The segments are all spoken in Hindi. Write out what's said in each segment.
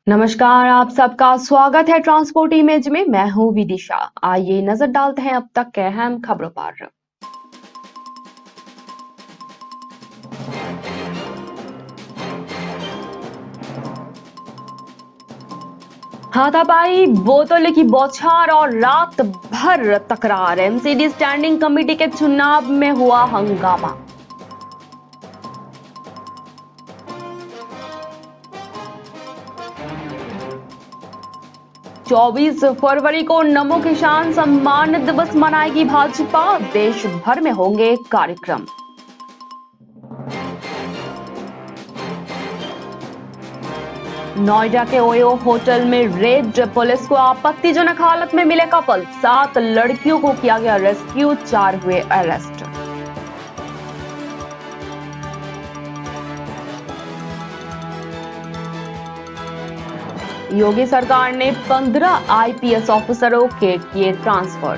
नमस्कार, आप सबका स्वागत है ट्रांसपोर्ट इमेज में। मैं हूं विदिशा। आइए नजर डालते हैं अब तक के अहम खबरों पर। हाथापाई, बोतल की बौछार और रात भर तकरार। एमसीडी स्टैंडिंग कमेटी के चुनाव में हुआ हंगामा। 24 फरवरी को नमो किसान सम्मान दिवस मनाएगी भाजपा। देश भर में होंगे कार्यक्रम। नोएडा के ओयो होटल में रेड, पुलिस को आपत्तिजनक हालत में मिले कपल। 7 लड़कियों को किया गया रेस्क्यू, 4 हुए अरेस्ट। योगी सरकार ने 15 आईपीएस ऑफिसरों के किए ट्रांसफर।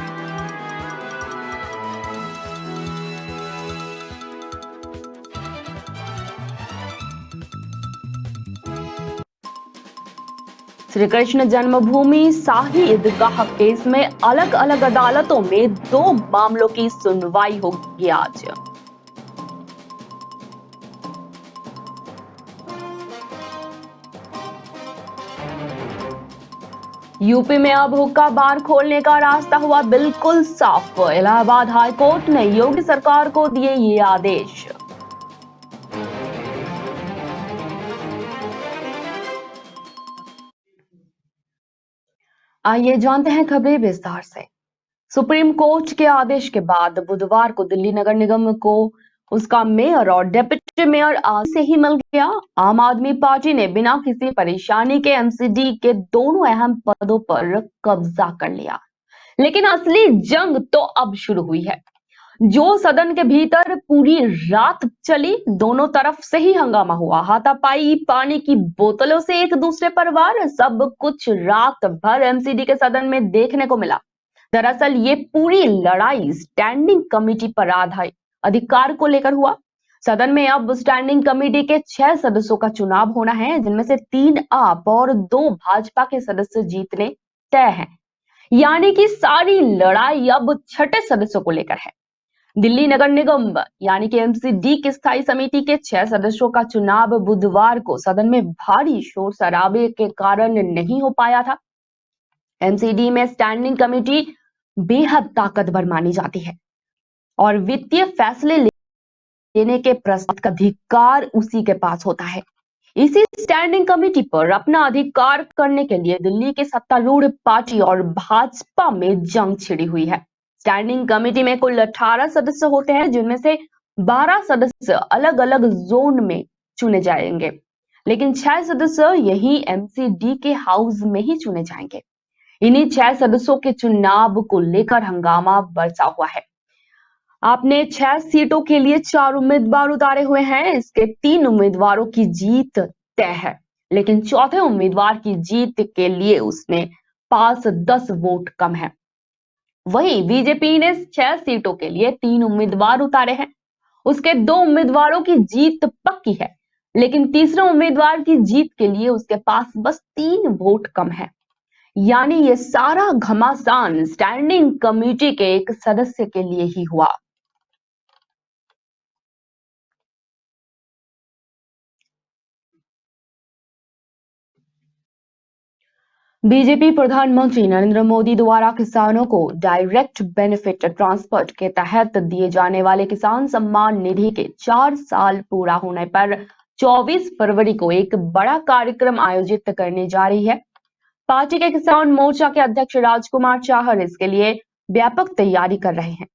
श्री कृष्ण जन्मभूमि शाही ईदगाह केस में अलग अलग अदालतों में 2 मामलों की सुनवाई होगी आज। यूपी में अब हुक्का बार खोलने का रास्ता हुआ बिल्कुल साफ। इलाहाबाद हाईकोर्ट ने योगी सरकार को दिए ये आदेश। आइए जानते हैं खबरें विस्तार से। सुप्रीम कोर्ट के आदेश के बाद बुधवार को दिल्ली नगर निगम को उसका मेयर और डिप्टी मेयर आज से ही मिल गया। आम आदमी पार्टी ने बिना किसी परेशानी के एमसीडी के दोनों अहम पदों पर कब्जा कर लिया। लेकिन असली जंग तो अब शुरू हुई है, जो सदन के भीतर पूरी रात चली। दोनों तरफ से ही हंगामा हुआ, हाथापाई, पानी की बोतलों से एक दूसरे पर वार। सब कुछ रात भर एमसीडी के सदन में देखने को मिला। दरअसल ये पूरी लड़ाई स्टैंडिंग कमेटी पर आधारित अधिकार को लेकर हुआ। सदन में अब स्टैंडिंग कमेटी के 6 सदस्यों का चुनाव होना है, जिनमें से 3 आप और 2 भाजपा के सदस्य जीतने तय हैं। यानी कि सारी लड़ाई अब छठे सदस्यों को लेकर है। दिल्ली नगर निगम यानी कि एमसीडी की स्थायी समिति के 6 सदस्यों का चुनाव बुधवार को सदन में भारी शोर शराबे के कारण नहीं हो पाया था। एमसीडी में स्टैंडिंग कमेटी बेहद ताकतवर मानी जाती है और वित्तीय फैसले लेने के प्रस्ताव का अधिकार उसी के पास होता है। इसी स्टैंडिंग कमेटी पर अपना अधिकार करने के लिए दिल्ली के सत्तारूढ़ पार्टी और भाजपा में जंग छिड़ी हुई है। स्टैंडिंग कमेटी में कुल 18 सदस्य होते हैं, जिनमें से 12 सदस्य अलग अलग जोन में चुने जाएंगे, लेकिन 6 सदस्य यही एमसीडी के हाउस में ही चुने जाएंगे। इन्हीं 6 सदस्यों के चुनाव को लेकर हंगामा बरसा हुआ है। आपने 6 सीटों के लिए 4 उम्मीदवार उतारे हुए हैं। इसके 3 उम्मीदवारों की जीत तय है, लेकिन चौथे उम्मीदवार की जीत के लिए उसमें पास 10 वोट कम है। वहीं बीजेपी ने 6 सीटों के लिए 3 उम्मीदवार उतारे हैं। उसके 2 उम्मीदवारों की जीत पक्की है, लेकिन तीसरे उम्मीदवार की जीत के लिए उसके पास बस 3 वोट कम है। यानी ये सारा घमासान स्टैंडिंग कमेटी के एक सदस्य के लिए ही हुआ। बीजेपी प्रधानमंत्री नरेंद्र मोदी द्वारा किसानों को डायरेक्ट बेनिफिट ट्रांसफर के तहत दिए जाने वाले किसान सम्मान निधि के 4 साल पूरा होने पर 24 फरवरी को एक बड़ा कार्यक्रम आयोजित करने जा रही है। पार्टी के किसान मोर्चा के अध्यक्ष राजकुमार चाहर इसके लिए व्यापक तैयारी कर रहे हैं।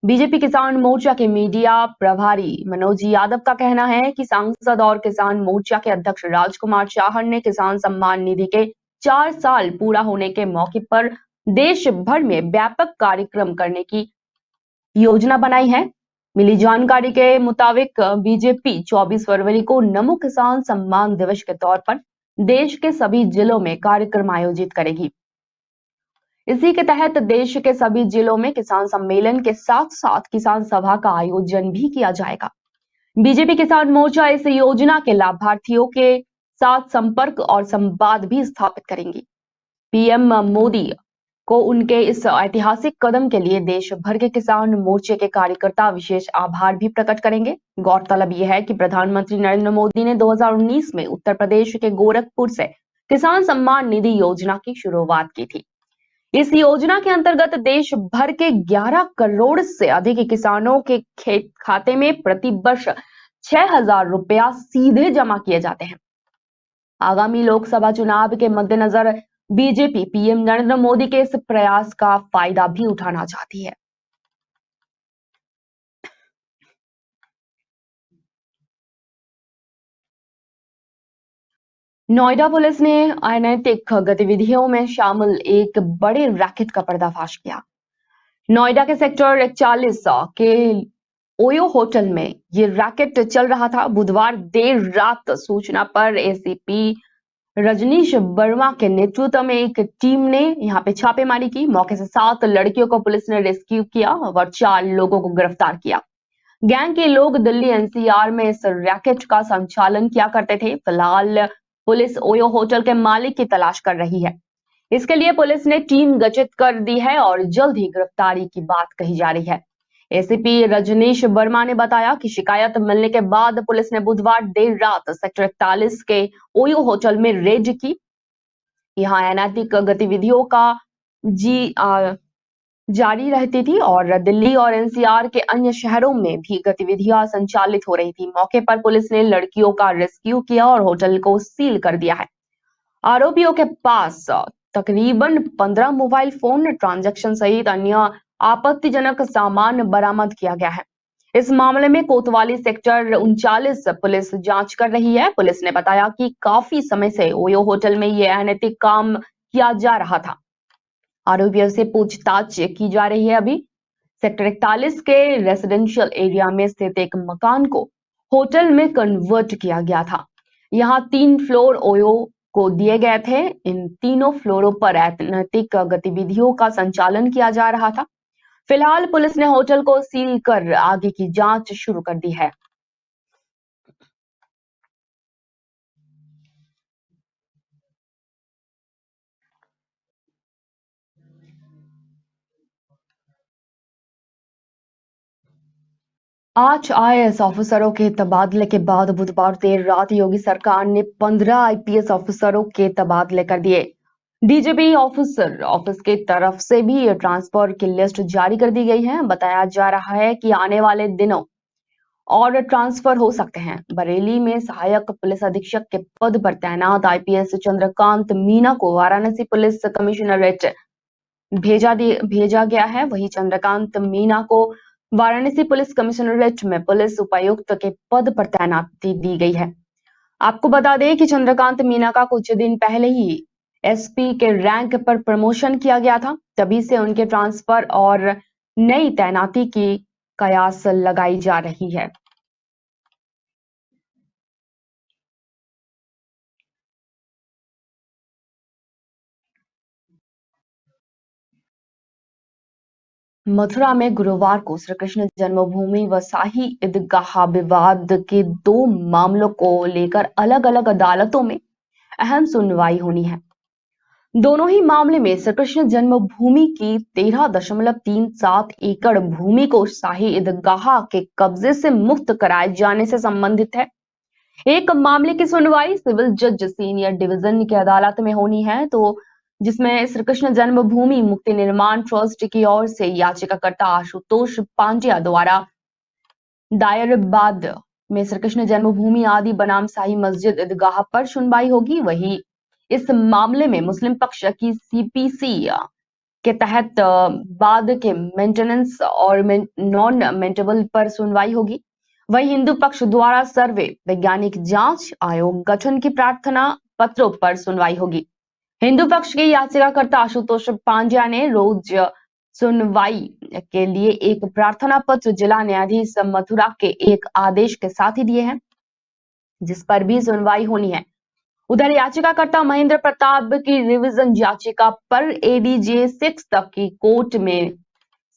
बीजेपी किसान मोर्चा के मीडिया प्रभारी मनोज यादव का कहना है कि सांसद और किसान मोर्चा के अध्यक्ष राजकुमार चाहर ने किसान सम्मान निधि के 4 साल पूरा होने के मौके पर देश भर में व्यापक कार्यक्रम करने की योजना बनाई है। मिली जानकारी के मुताबिक बीजेपी 24 फरवरी को नमो किसान सम्मान दिवस के तौर पर देश के सभी जिलों में कार्यक्रम आयोजित करेगी। इसी के तहत देश के सभी जिलों में किसान सम्मेलन के साथ साथ किसान सभा का आयोजन भी किया जाएगा। बीजेपी किसान मोर्चा इस योजना के लाभार्थियों के साथ संपर्क और संवाद भी स्थापित करेंगी। पीएम मोदी को उनके इस ऐतिहासिक कदम के लिए देश भर के किसान मोर्चे के कार्यकर्ता विशेष आभार भी प्रकट करेंगे। गौरतलब यह है कि प्रधानमंत्री नरेंद्र मोदी ने 2019 में उत्तर प्रदेश के गोरखपुर से किसान सम्मान निधि योजना की शुरुआत की थी। इस योजना के अंतर्गत देश भर के 11 करोड़ से अधिक किसानों के खाते में प्रति वर्ष 6,000 रुपया सीधे जमा किए जाते हैं। आगामी लोकसभा चुनाव के मद्देनजर बीजेपी पीएम नरेंद्र मोदी के इस प्रयास का फायदा भी उठाना चाहती है। नोएडा पुलिस ने अनैतिक गतिविधियों में शामिल एक बड़े रैकेट का पर्दाफाश किया। नोएडा के सेक्टर 41 के ओयो होटल में ये रैकेट चल रहा था। बुधवार देर रात सूचना पर एसीपी रजनीश वर्मा के नेतृत्व में एक टीम ने यहां पे छापेमारी की। मौके से 7 लड़कियों को पुलिस ने रेस्क्यू किया और 4 लोगों को गिरफ्तार किया। गैंग के लोग दिल्ली एनसीआर में इस रैकेट का संचालन किया करते थे। फिलहाल पुलिस ओयो होटल के मालिक की तलाश कर रही है। इसके लिए पुलिस ने टीम गठित कर दी है और जल्द ही गिरफ्तारी की बात कही जा रही है। एसीपी रजनीश वर्मा ने बताया कि शिकायत मिलने के बाद पुलिस ने बुधवार देर रात सेक्टर 41 के ओयो होटल में रेड की। यहां अनैतिक गतिविधियों का जारी रहती थी और दिल्ली और एनसीआर के अन्य शहरों में भी गतिविधियां संचालित हो रही थी। मौके पर पुलिस ने लड़कियों का रेस्क्यू किया और होटल को सील कर दिया है। आरोपियों के पास तकरीबन 15 मोबाइल फोन ट्रांजैक्शन सहित अन्य आपत्तिजनक सामान बरामद किया गया है। इस मामले में कोतवाली सेक्टर 39 पुलिस जांच कर रही है। पुलिस ने बताया कि काफी समय से ओयो होटल में यह अनैतिक काम किया जा रहा था। आरोपियों से पूछताछ की जा रही है। अभी सेक्टर 41 के रेसिडेंशियल एरिया में स्थित एक मकान को होटल में कन्वर्ट किया गया था। यहाँ 3 फ्लोर ओयो को दिए गए थे। इन तीनों फ्लोरों पर अनैतिक गतिविधियों का संचालन किया जा रहा था। फिलहाल पुलिस ने होटल को सील कर आगे की जांच शुरू कर दी है। आज आईएएस ऑफिसरों के तबादले के बाद बुधवार देर रात योगी सरकार ने 15 आईपीएस ऑफिसरों के तबादले कर दिए। डीजीपी ऑफिस की तरफ से भी ट्रांसफर की लिस्ट जारी कर दी गई है। बताया जा रहा है कि आने वाले दिनों और ट्रांसफर हो सकते हैं। बरेली में सहायक पुलिस अधीक्षक के पद पर तैनात आईपीएस चंद्रकांत मीना को वाराणसी पुलिस कमिश्नरेट भेजा गया है। वहीं चंद्रकांत मीना को वाराणसी पुलिस कमिश्नरेट में पुलिस उपायुक्त के पद पर तैनाती दी गई है। आपको बता दें कि चंद्रकांत मीना का कुछ दिन पहले ही एसपी के रैंक पर प्रमोशन किया गया था। तभी से उनके ट्रांसफर और नई तैनाती की कयास लगाई जा रही है। मथुरा में गुरुवार को श्री कृष्ण जन्मभूमि व शाही ईदगाह विवाद के 2 मामलों को लेकर अलग-अलग अदालतों में अहम सुनवाई होनी है। दोनों ही मामले में श्री कृष्ण जन्मभूमि की 13.37 एकड़ भूमि को शाही ईदगाह के कब्जे से मुक्त कराए जाने से संबंधित है। एक मामले की सुनवाई सिविल जज सीनियर डिवीजन की अदालत में होनी है, तो जिसमें श्री कृष्ण जन्मभूमि मुक्ति निर्माण ट्रस्ट की ओर से याचिकाकर्ता आशुतोष पांड्या द्वारा दायर बाद में श्री कृष्ण जन्मभूमि आदि बनाम शाही मस्जिद ईदगाह पर सुनवाई होगी। वही इस मामले में मुस्लिम पक्ष की सीपीसी के तहत बाद के मेंटेनेंस और नॉन मेंटेबल पर सुनवाई होगी। वही हिंदू पक्ष द्वारा सर्वे वैज्ञानिक जांच आयोग गठन की प्रार्थना पत्रों पर सुनवाई होगी। हिंदू पक्ष के याचिकाकर्ता आशुतोष पांड्या ने रोज सुनवाई के लिए एक प्रार्थना पत्र जिला न्यायाधीश मथुरा के एक आदेश के साथ ही दिए हैं, जिस पर भी सुनवाई होनी है। उधर याचिकाकर्ता महेंद्र प्रताप की रिवीजन याचिका पर एडीजे 6 तक की कोर्ट में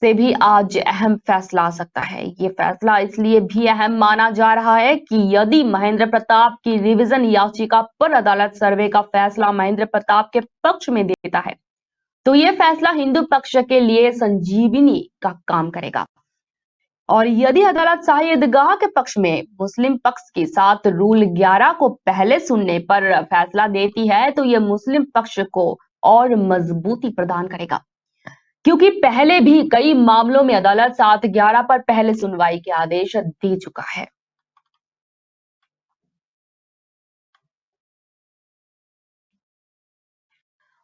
से भी आज अहम फैसला आ सकता है। ये फैसला इसलिए भी अहम माना जा रहा है कि यदि महेंद्र प्रताप की रिवीजन याचिका पर अदालत सर्वे का फैसला महेंद्र प्रताप के पक्ष में देता है, तो ये फैसला हिंदू पक्ष के लिए संजीवनी का काम करेगा। और यदि अदालत शाही ईदगाह के पक्ष में मुस्लिम पक्ष के साथ रूल 11 को पहले सुनने पर फैसला देती है, तो ये मुस्लिम पक्ष को और मजबूती प्रदान करेगा, क्योंकि पहले भी कई मामलों में अदालत 7/11 पर पहले सुनवाई के आदेश दे चुका है।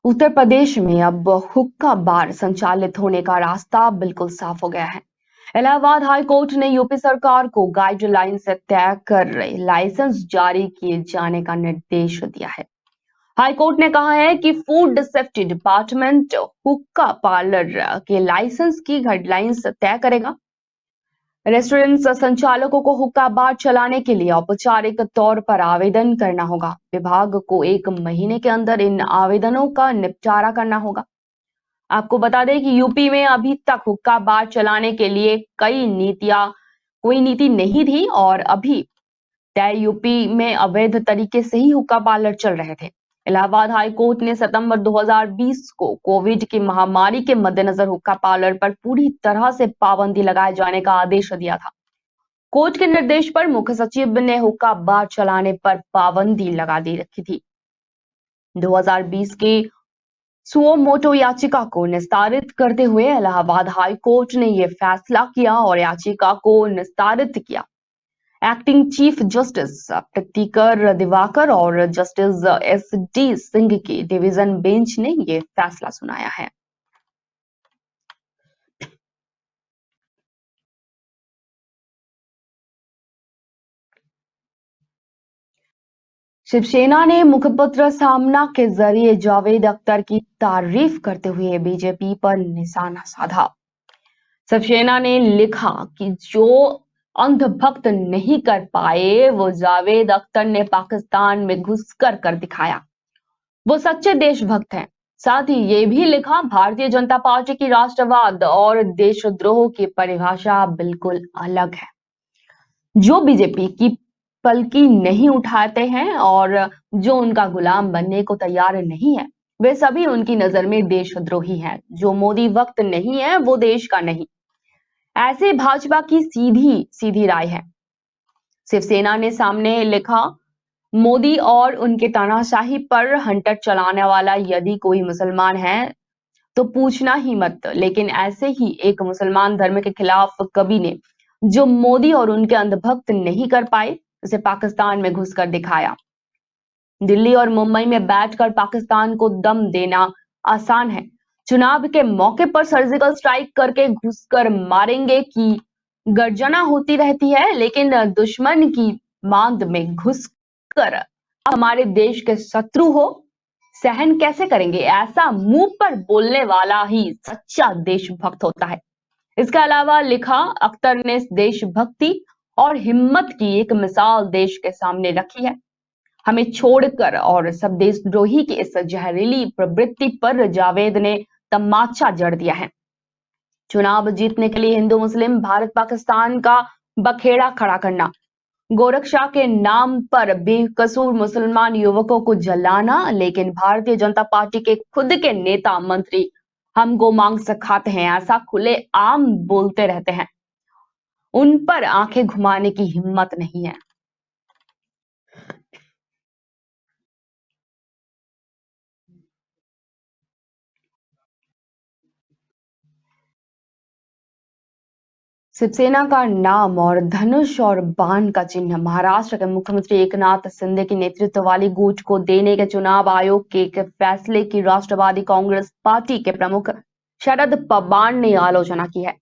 उत्तर प्रदेश में अब हुक्का बार संचालित होने का रास्ता बिल्कुल साफ हो गया है। इलाहाबाद हाई कोर्ट ने यूपी सरकार को गाइडलाइन से तय कर लाइसेंस जारी किए जाने का निर्देश दिया है। हाई कोर्ट ने कहा है कि फूड सेफ्टी डिपार्टमेंट हुक्का पार्लर के लाइसेंस की गाइडलाइंस तय करेगा। रेस्टोरेंट संचालकों को हुक्का बार चलाने के लिए औपचारिक तौर पर आवेदन करना होगा। विभाग को 1 महीने के अंदर इन आवेदनों का निपटारा करना होगा। आपको बता दें कि यूपी में अभी तक हुक्का बार चलाने के लिए कोई नीति नहीं थी और अभी तय यूपी में अवैध तरीके से ही हुक्का पार्लर चल रहे थे। इलाहाबाद हाई कोर्ट ने सितंबर 2020 को कोविड की महामारी के मद्देनजर हुक्का पार्लर पर पूरी तरह से पाबंदी लगाए जाने का आदेश दिया था। कोर्ट के निर्देश पर मुख्य सचिव ने हुक्का बार चलाने पर पाबंदी लगा दी रखी थी। 2020 के सुओ मोटो याचिका को निस्तारित करते हुए इलाहाबाद हाई कोर्ट ने यह फैसला किया और याचिका को निस्तारित किया। एक्टिंग चीफ जस्टिस प्रीतिकर दिवाकर और जस्टिस SD सिंह की डिवीजन बेंच ने यह फैसला सुनाया है। शिवसेना ने मुखपत्र सामना के जरिए जावेद अख्तर की तारीफ करते हुए बीजेपी पर निशाना साधा। शिवसेना ने लिखा कि जो अंधभक्त नहीं कर पाए वो जावेद अख्तर ने पाकिस्तान में घुसकर कर दिखाया। वो सच्चे देशभक्त हैं। साथ ही ये भी लिखा, भारतीय जनता पार्टी की राष्ट्रवाद और देशद्रोह की परिभाषा बिल्कुल अलग है। जो बीजेपी की पलकी नहीं उठाते हैं और जो उनका गुलाम बनने को तैयार नहीं है, वे सभी उनकी नजर में देशद्रोही हैं। जो मोदी वक्त नहीं है वो देश का नहीं। ऐसे भाजपा की सीधी सीधी राय है। शिवसेना ने सामने लिखा, मोदी और उनके तानाशाही पर हंटर चलाने वाला यदि कोई मुसलमान है तो पूछना ही मत। लेकिन ऐसे ही एक मुसलमान धर्म के खिलाफ कवि ने जो मोदी और उनके अंधभक्त नहीं कर पाए, उसे पाकिस्तान में घुसकर दिखाया। दिल्ली और मुंबई में बैठकर पाकिस्तान को दम देना आसान है। चुनाव के मौके पर सर्जिकल स्ट्राइक करके घुसकर मारेंगे की गर्जना होती रहती है, लेकिन दुश्मन की मांद में घुसकर हमारे देश के शत्रु हो सहन कैसे करेंगे? ऐसा मुंह पर बोलने वाला ही सच्चा देशभक्त होता है। इसके अलावा लिखा, अख्तर ने देशभक्ति और हिम्मत की एक मिसाल देश के सामने रखी है। हमें छोड़कर और सब देशद्रोही की इस जहरीली प्रवृत्ति पर जावेद ने तमाचा जड़ दिया है। चुनाव जीतने के लिए हिंदू मुस्लिम भारत पाकिस्तान का बखेड़ा खड़ा करना, गोरक्षा के नाम पर बेकसूर मुसलमान युवकों को जलाना, लेकिन भारतीय जनता पार्टी के खुद के नेता मंत्री हम गोमांस से खाते हैं ऐसा खुले आम बोलते रहते हैं। उन पर आंखें घुमाने की हिम्मत नहीं है। शिवसेना का नाम और धनुष और बाण का चिन्ह महाराष्ट्र के मुख्यमंत्री एकनाथ शिंदे की नेतृत्व वाली गुट को देने के चुनाव आयोग के एक फैसले की राष्ट्रवादी कांग्रेस पार्टी के प्रमुख शरद पवार ने आलोचना की है।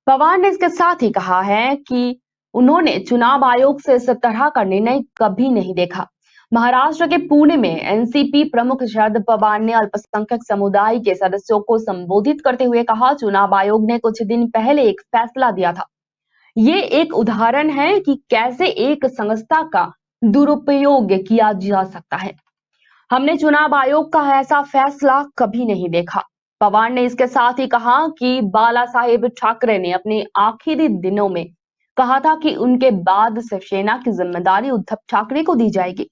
पवार ने इसके साथ ही कहा है कि उन्होंने चुनाव आयोग से इस तरह का निर्णय कभी नहीं देखा। महाराष्ट्र के पुणे में एनसीपी प्रमुख शरद पवार ने अल्पसंख्यक समुदाय के सदस्यों को संबोधित करते हुए कहा, चुनाव आयोग ने कुछ दिन पहले एक फैसला दिया था। ये एक उदाहरण है कि कैसे एक संस्था का दुरुपयोग किया जा सकता है। हमने चुनाव आयोग का ऐसा फैसला कभी नहीं देखा। पवार ने इसके साथ ही कहा कि बाला साहेब ठाकरे ने अपने आखिरी दिनों में कहा था कि उनके बाद शिवसेना की जिम्मेदारी उद्धव ठाकरे को दी जाएगी,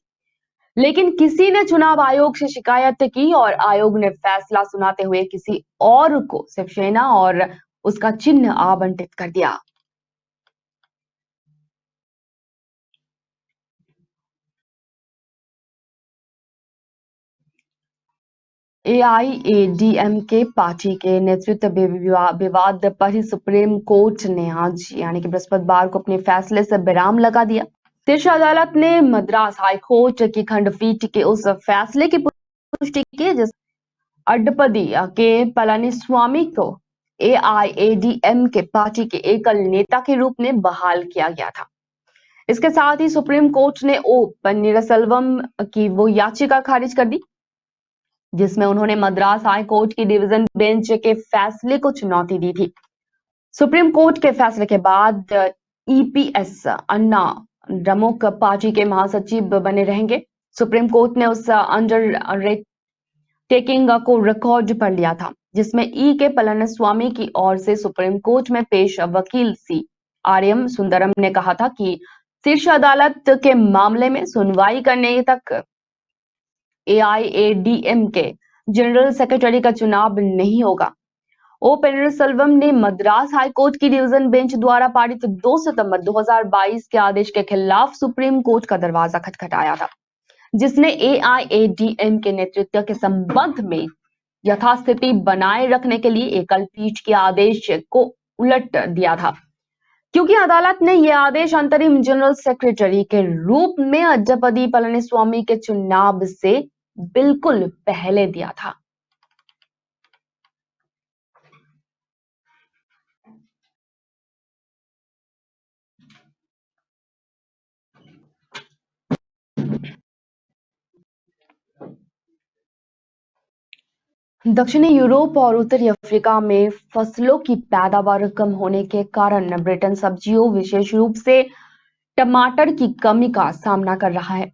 लेकिन किसी ने चुनाव आयोग से शिकायत की और आयोग ने फैसला सुनाते हुए किसी और को शिवसेना और उसका चिन्ह आवंटित कर दिया। एआईएडीएमके पार्टी के नेतृत्व विवाद पर ही सुप्रीम कोर्ट ने आज यानी कि बृहस्पतिवार को अपने फैसले से विराम लगा दिया। शीर्ष अदालत ने मद्रास हाईकोर्ट की खंडपीठ के उस फैसले की पुष्टि की जिस अड्डपदी के पलानीस्वामी को एआईएडीएमके पार्टी के एकल नेता के रूप में बहाल किया गया था। इसके साथ ही सुप्रीम कोर्ट ने ओ पन्नीरसेल्वम की वो याचिका खारिज कर दी जिसमें उन्होंने मद्रास हाई कोर्ट की डिवीजन बेंच के फैसले को चुनौती दी थी। सुप्रीम कोर्ट के फैसले के बाद ईपीएस अन्ना द्रमुक पार्टी के महासचिव बने रहेंगे। सुप्रीम कोर्ट ने उस अंडर टेकिंग को रिकॉर्ड पर लिया था जिसमें ई के पलानीस्वामी की ओर से सुप्रीम कोर्ट में पेश वकील सी आरएम सुंदरम ने कहा था कि शीर्ष अदालत के मामले में सुनवाई करने तक एआईएडीएमके जनरल सेक्रेटरी का चुनाव नहीं होगा। ओ पन्नीरसेल्वम ने मद्रास हाईकोर्ट की डिवीजन बेंच द्वारा पारित 2 सितंबर 2022 के आदेश के खिलाफ सुप्रीम कोर्ट का दरवाजा खटखटाया था, जिसने एआईएडीएम के नेतृत्व के संबंध में यथास्थिति बनाए रखने के लिए एकल पीठ के आदेश को उलट दिया था, क्योंकि अदालत ने यह आदेश अंतरिम जनरल सेक्रेटरी के रूप में अड्डपदी पलानीस्वामी के चुनाव से बिल्कुल पहले दिया था। दक्षिणी यूरोप और उत्तरी अफ्रीका में फसलों की पैदावार कम होने के कारण ब्रिटेन सब्जियों विशेष रूप से टमाटर की कमी का सामना कर रहा है।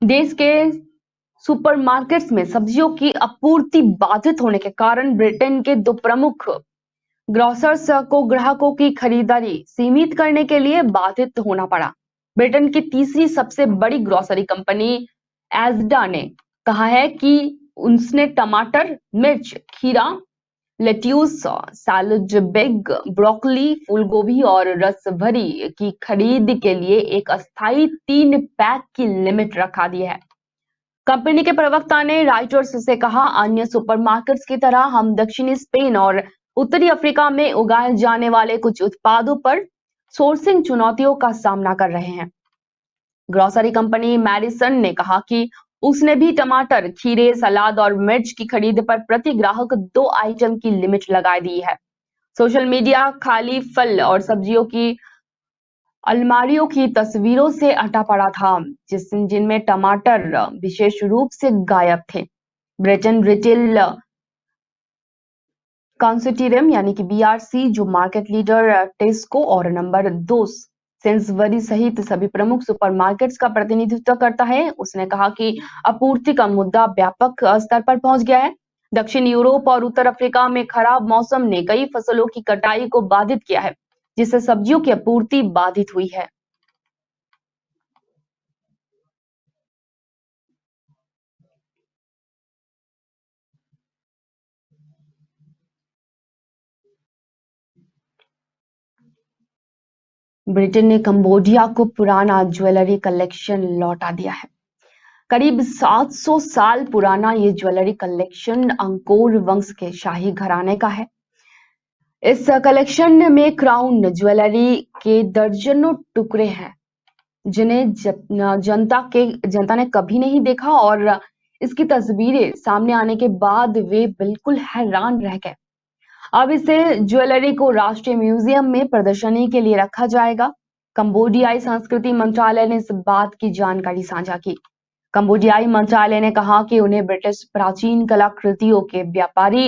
देश के सुपरमार्केट्स में सब्जियों की आपूर्ति बाधित होने के कारण ब्रिटेन के 2 प्रमुख ग्रोसर्स को ग्राहकों की खरीदारी सीमित करने के लिए बाधित होना पड़ा। ब्रिटेन की तीसरी सबसे बड़ी ग्रोसरी कंपनी एस्डा ने कहा है कि उसने टमाटर, मिर्च, खीरा, लेट्यूस, सैलड बैग, ब्रोकली, फूलगोभी और रस भरी की खरीद के लिए एक अस्थायी 3 पैक की लिमिट रखा दी है। कंपनी के प्रवक्ता ने राइटर्स से कहा, अन्य सुपरमार्केट्स की तरह हम दक्षिणी स्पेन और उत्तरी अफ्रीका में उगाए जाने वाले कुछ उत्पादों पर सोर्सिंग चुनौतियों का सामना कर रहे हैं। ग्रोसरी कंपनी मैडिसन ने कहा कि उसने भी टमाटर, खीरे, सलाद और मिर्च की खरीद पर प्रति ग्राहक 2 आइटम की लिमिट लगा दी है। सोशल मीडिया खाली फल और सब्जियों की अलमारियों की तस्वीरों से अटा पड़ा था जिनमें टमाटर विशेष रूप से गायब थे। ब्रिटेन रिटेल कंसोर्टियम यानी कि बीआरसी जो मार्केट लीडर टेस्को और नंबर 2 सेंसबरी सहित सभी प्रमुख सुपरमार्केट्स का प्रतिनिधित्व करता है, उसने कहा कि आपूर्ति का मुद्दा व्यापक स्तर पर पहुंच गया है। दक्षिण यूरोप और उत्तर अफ्रीका में खराब मौसम ने कई फसलों की कटाई को बाधित किया है, जिससे सब्जियों की आपूर्ति बाधित हुई है। ब्रिटेन ने कंबोडिया को पुराना ज्वेलरी कलेक्शन लौटा दिया है। करीब 700 साल पुराना ये ज्वेलरी कलेक्शन अंकोर वंश के शाही घराने का है। इस कलेक्शन में क्राउन ज्वेलरी के दर्जनों टुकड़े हैं जिन्हें जनता ने कभी नहीं देखा और इसकी तस्वीरें सामने आने के बाद वे बिल्कुल हैरान रह गए। अब इसे ज्वेलरी को राष्ट्रीय म्यूजियम में प्रदर्शनी के लिए रखा जाएगा। कंबोडियाई संस्कृति मंत्रालय ने इस बात की जानकारी साझा की। कंबोडियाई मंत्रालय ने कहा कि उन्हें ब्रिटिश प्राचीन कलाकृतियों के व्यापारी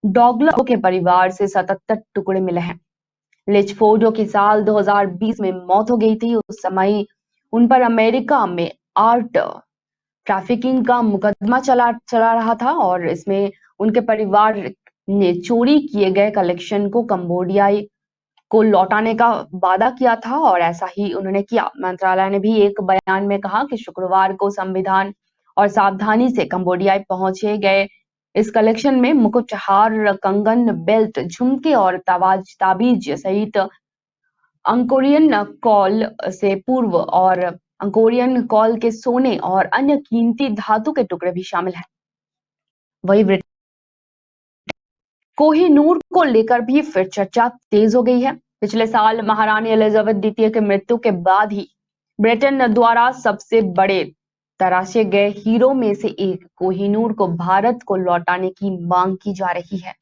डॉगलर के परिवार से 77 टुकड़े मिले हैं। लिचफोर्ड की साल 2020 में मौत हो गई थी। उस समय उन पर अमेरिका में आर्ट ट्रैफिकिंग का मुकदमा चला चला रहा था और इसमें उनके परिवार ने चोरी किए गए कलेक्शन को कंबोडिया को लौटाने का वादा किया था और ऐसा ही उन्होंने किया। मंत्रालय ने भी एक बयान में कहा कि शुक्रवार को संविधान और सावधानी से कंबोडिया पहुंचे गए इस कलेक्शन में मुकुट, हार, कंगन, बेल्ट, झुमके और ताबीज सहित अंकोरियन कॉल से पूर्व और अंकोरियन कॉल के सोने और अन्य कीमती धातु के टुकड़े भी शामिल हैं। वही कोहिनूर को लेकर भी फिर चर्चा तेज हो गई है। पिछले साल महारानी एलिजाबेथ द्वितीय की मृत्यु के बाद ही ब्रिटेन द्वारा सबसे बड़े तराशे गए हीरो में से एक कोहिनूर को भारत को लौटाने की मांग की जा रही है।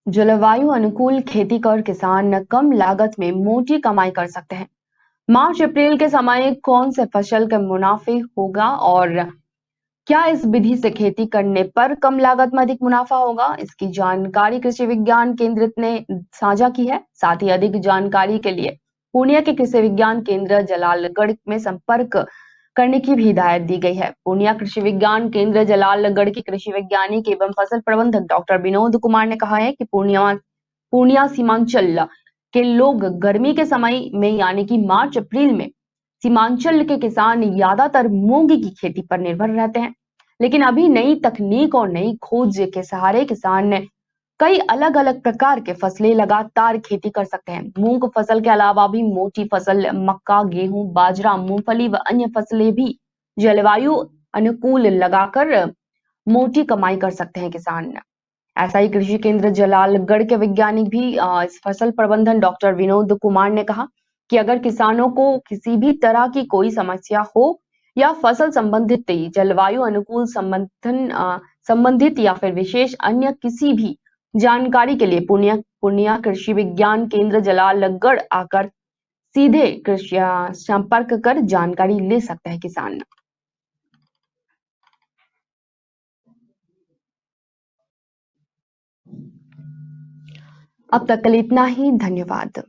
जलवायु अनुकूल खेती कर किसान कम लागत में मोटी कमाई कर सकते हैं। मार्च अप्रैल के समय कौन से फसल के मुनाफे होगा और क्या इस विधि से खेती करने पर कम लागत में अधिक मुनाफा होगा, इसकी जानकारी कृषि विज्ञान केंद्र ने साझा की है। साथ ही अधिक जानकारी के लिए पूर्णिया के कृषि विज्ञान केंद्र जलालगढ़ में संपर्क करने की भी हिदायत दी गई है। पूर्णिया कृषि विज्ञान केंद्र जलालगढ़ के कृषि वैज्ञानिक एवं फसल प्रबंधक डॉक्टर विनोद कुमार ने कहा है कि पूर्णिया सीमांचल के लोग गर्मी के समय में यानी कि मार्च अप्रैल में सीमांचल के किसान ज्यादातर मूंग की खेती पर निर्भर रहते हैं, लेकिन अभी नई तकनीक और नई खोज के सहारे किसान ने कई अलग अलग प्रकार के फसलें लगातार खेती कर सकते हैं। मूंग फसल के अलावा भी मोटी फसल मक्का, गेहूं, बाजरा, मूंगफली व अन्य फसलें भी जलवायु अनुकूल लगाकर मोटी कमाई कर सकते हैं किसान। ऐसा ही कृषि केंद्र जलालगढ़ के वैज्ञानिक भी इस फसल प्रबंधन डॉक्टर विनोद कुमार ने कहा कि अगर किसानों को किसी भी तरह की कोई समस्या हो या फसल संबंधित जलवायु अनुकूल संबंधित या फिर विशेष अन्य किसी भी जानकारी के लिए पूर्णिया कृषि विज्ञान केंद्र जलालगढ़ आकर सीधे कृषि संपर्क कर जानकारी ले सकते हैं किसान। अब तक के लिए इतना ही, धन्यवाद।